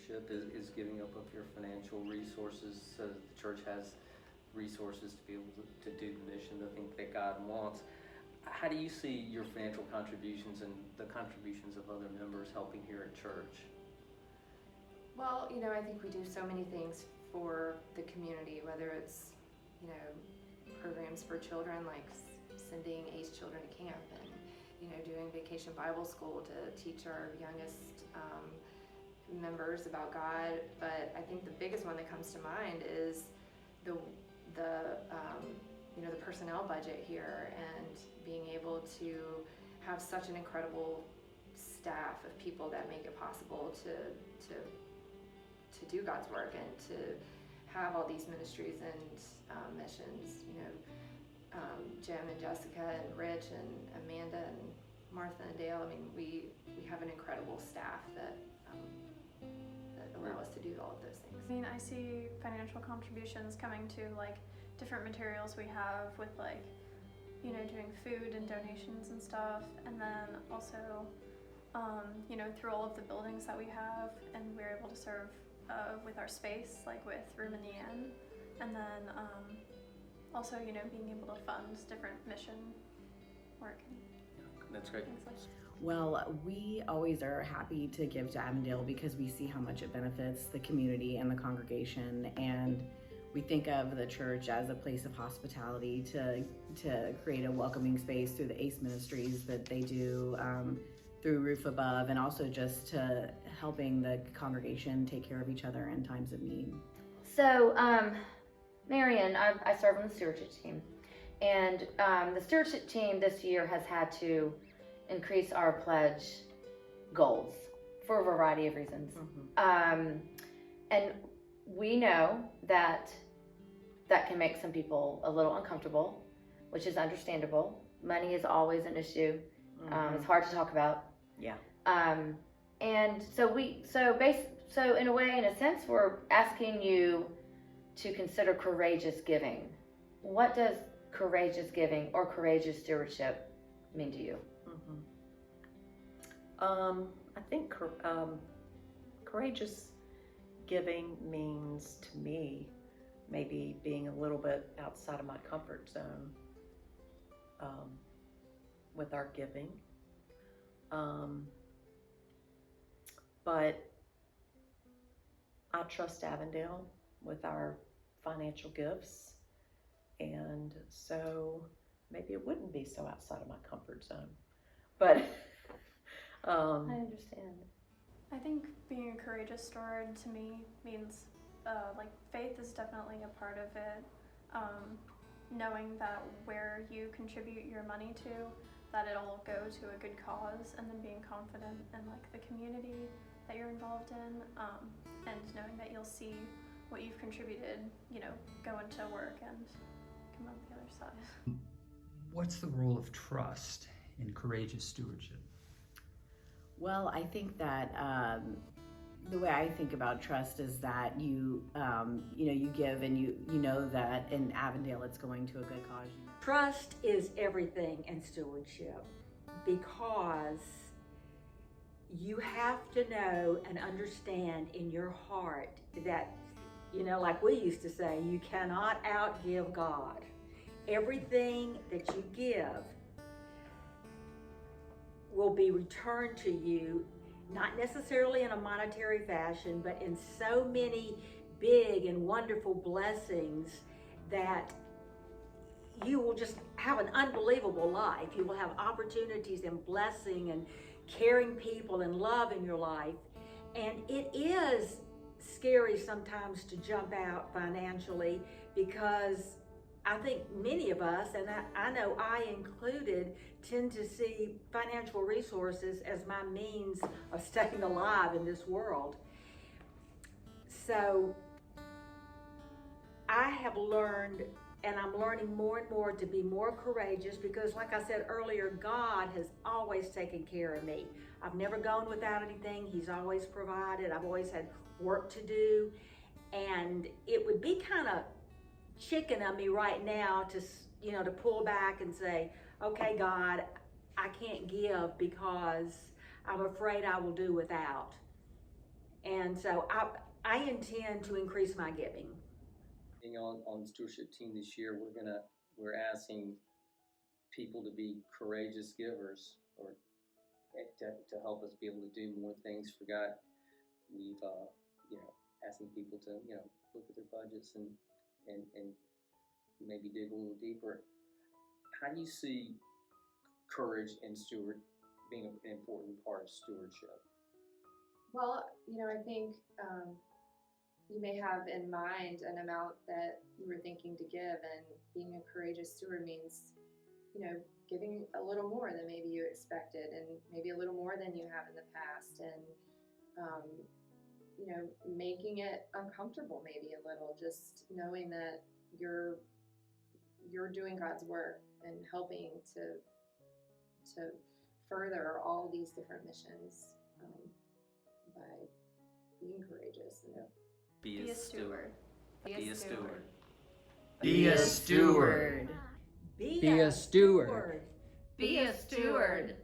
stewardship is giving up of your financial resources so that the church has resources to be able to do the mission, the thing that God wants. How do you see your financial contributions and the contributions of other members helping here at church? Well, I think we do so many things for the community, whether it's, programs for children like sending ACE children to camp and, doing Vacation Bible School to teach our youngest members about God. But I think the biggest one that comes to mind is the personnel budget here, and being able to have such an incredible staff of people that make it possible to do God's work and to have all these ministries and missions. Jim and Jessica and Rich and Amanda and Martha and Dale. I mean, we have an incredible staff that allow us to do all of those things. I mean, I see financial contributions coming to like different materials we have with like, doing food and donations and stuff, and then also, through all of the buildings that we have, and we're able to serve with our space, like with Room in the Inn, and then also, being able to fund different mission work. That's great. Things like that. Well, we always are happy to give to Avondale because we see how much it benefits the community and the congregation, and we think of the church as a place of hospitality to create a welcoming space through the ACE ministries that they do through Roof Above, and also just to helping the congregation take care of each other in times of need. So, Marion, I serve on the stewardship team, and the stewardship team this year has had to increase our pledge goals for a variety of reasons. Mm-hmm. And we know that can make some people a little uncomfortable, which is understandable. Money is always an issue. Mm-hmm. It's hard to talk about. Yeah. And so in a way, in a sense, we're asking you to consider courageous giving. What does courageous giving or courageous stewardship mean to you? Mm-hmm. I think courageous giving means to me maybe being a little bit outside of my comfort zone with our giving. But I trust Avondale with our financial gifts, and so maybe it wouldn't be so outside of my comfort zone. But I understand. I think being a courageous steward to me means faith is definitely a part of it. Knowing that where you contribute your money to, that it'll go to a good cause, and then being confident in like the community that you're involved in, and knowing that you'll see what you've contributed, go into work and come out the other side. What's the role of trust in courageous stewardship? Well, I think that the way I think about trust is that you give, and you know that in Avondale it's going to a good cause. Trust is everything in stewardship, because you have to know and understand in your heart that, like we used to say, you cannot outgive God. Everything that you give will be returned to you, not necessarily in a monetary fashion, but in so many big and wonderful blessings that you will just have an unbelievable life. You will have opportunities and blessing and caring people and love in your life. And it is scary sometimes to jump out financially, because I think many of us, and I know I included, tend to see financial resources as my means of staying alive in this world. So I have learned, and I'm learning more and more, to be more courageous, because like I said earlier, God has always taken care of me. I've never gone without anything. He's always provided. I've always had work to do. And it would be kind of chicken of me right now to pull back and say, okay, God, I can't give because I'm afraid I will do without. And so I intend to increase my giving. Being on the stewardship team this year, we're asking people to be courageous givers, or to help us be able to do more things for God. We've asking people to look at their budgets and maybe dig a little deeper. How do you see courage and steward being an important part of stewardship? Well, I think you may have in mind an amount that you were thinking to give, and being a courageous steward means, giving a little more than maybe you expected, and maybe a little more than you have in the past, and making it uncomfortable maybe a little, just knowing that you're doing God's work and helping to further all these different missions by being courageous and Be a steward. Be a steward. Be a steward. Be a steward. Be a steward.